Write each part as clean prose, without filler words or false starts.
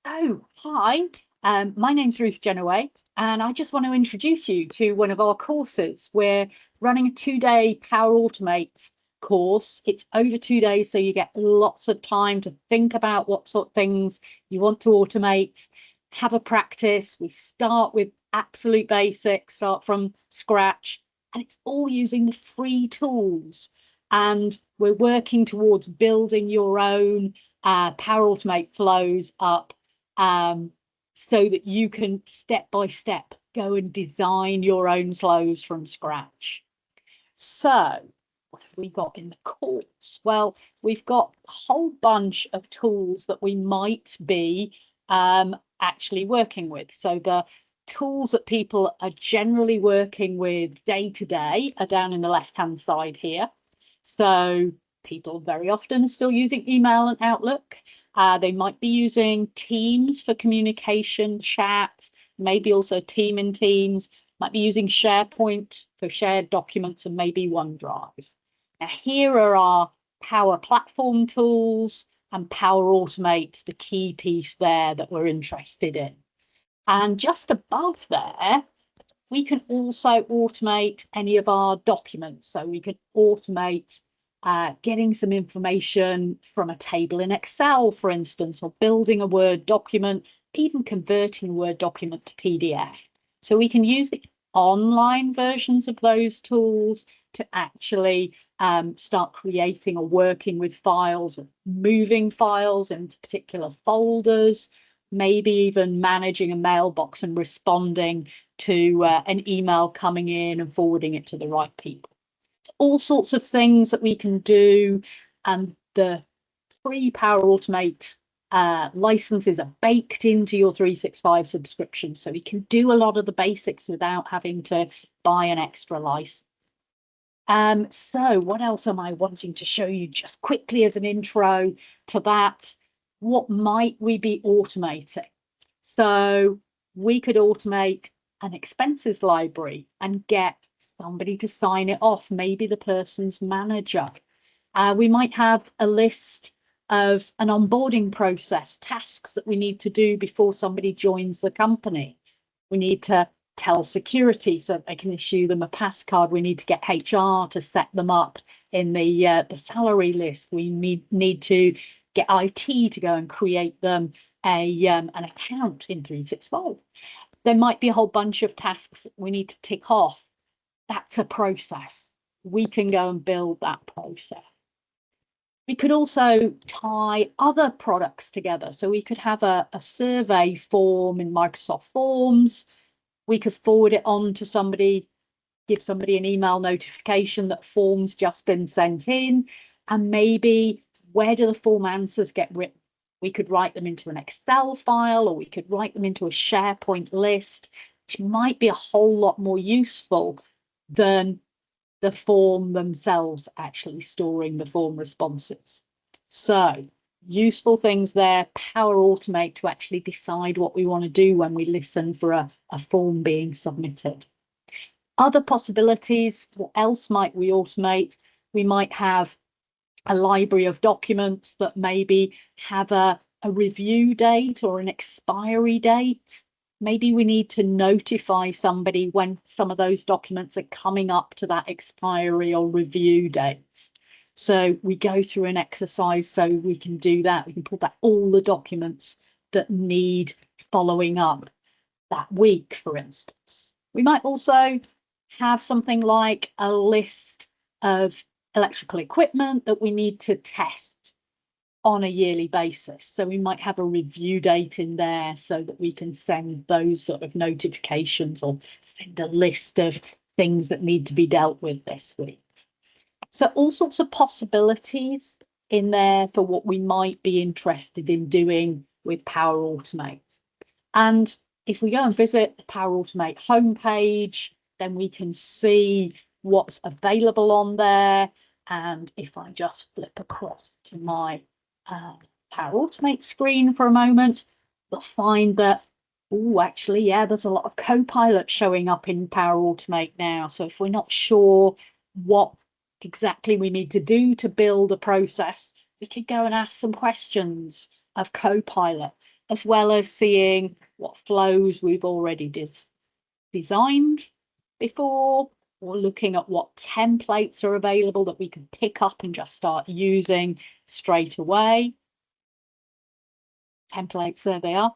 Hi, my name's Ruth Genoway, and I just want to introduce you to one of our courses. We're running a 2-day Power Automate course. It's over 2 days, so you get lots of time to think about what sort of things you want to automate, have a practice. We start with absolute basics, start from scratch, and it's all using the free tools. And we're working towards building your own Power Automate flows up so that you can step by step go and design your own flows from scratch. So what have we got in the course? Well, we've got a whole bunch of tools that we might be actually working with. So the tools that people are generally working with day to day are down in the left-hand side here. So people very often are still using email and Outlook. They might be using Teams for communication, chat, maybe also Team in Teams, might be using SharePoint for shared documents, and maybe OneDrive. Now, here are our Power Platform tools and Power Automate, the key piece there that we're interested in. And just above there, we can also automate any of our documents. So we can automate getting some information from a table in Excel, for instance, or building a Word document, even converting a Word document to PDF. So we can use the online versions of those tools to actually start creating or working with files, or moving files into particular folders, maybe even managing a mailbox and responding to an email coming in and forwarding it to the right people. All sorts of things that we can do, and the free Power Automate licenses are baked into your 365 subscription, so we can do a lot of the basics without having to buy an extra license. So what else am I wanting to show you just quickly as an intro to that? What might we be automating? So we could automate an expenses library and get somebody to sign it off, maybe the person's manager. We might have a list of an onboarding process, tasks that we need to do before somebody joins the company. We need to tell security so they can issue them a pass card. We need to get HR to set them up in the salary list. We need to get IT to go and create them an account in 365. There might be a whole bunch of tasks that we need to tick off. That's a process. We can go and build that process. We could also tie other products together. So we could have a survey form in Microsoft Forms. We could forward it on to somebody, give somebody an email notification that form's just been sent in, and maybe where do the form answers get written? We could write them into an Excel file, or we could write them into a SharePoint list, which might be a whole lot more useful than the form themselves actually storing the form responses. So useful things there, Power Automate to actually decide what we want to do when we listen for a form being submitted. Other possibilities, what else might we automate? We might have a library of documents that maybe have a review date or an expiry date. Maybe we need to notify somebody when some of those documents are coming up to that expiry or review date. So we go through an exercise so we can do that. We can pull back all the documents that need following up that week, for instance. We might also have something like a list of electrical equipment that we need to test on a yearly basis. So we might have a review date in there so that we can send those sort of notifications or send a list of things that need to be dealt with this week. So all sorts of possibilities in there for what we might be interested in doing with Power Automate. And if we go and visit the Power Automate homepage, then we can see what's available on there. And if I just flip across to my Power Automate screen for a moment, we'll find that, oh, actually, yeah, there's a lot of Copilot showing up in Power Automate now. So if we're not sure what exactly we need to do to build a process, we could go and ask some questions of Copilot. as well as seeing what flows we've already designed before, or looking at what templates are available that we can pick up and just start using straight away. Templates, there they are.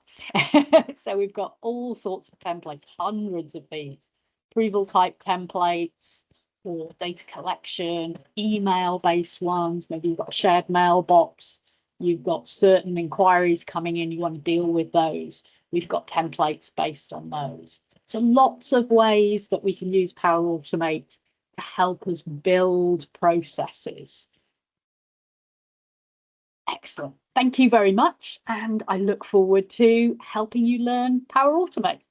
So we've got all sorts of templates, hundreds of these, approval type templates or data collection, email based ones. Maybe you've got a shared mailbox, you've got certain inquiries coming in, you want to deal with those. We've got templates based on those. So lots of ways that we can use Power Automate to help us build processes. Excellent. Thank you very much. And I look forward to helping you learn Power Automate.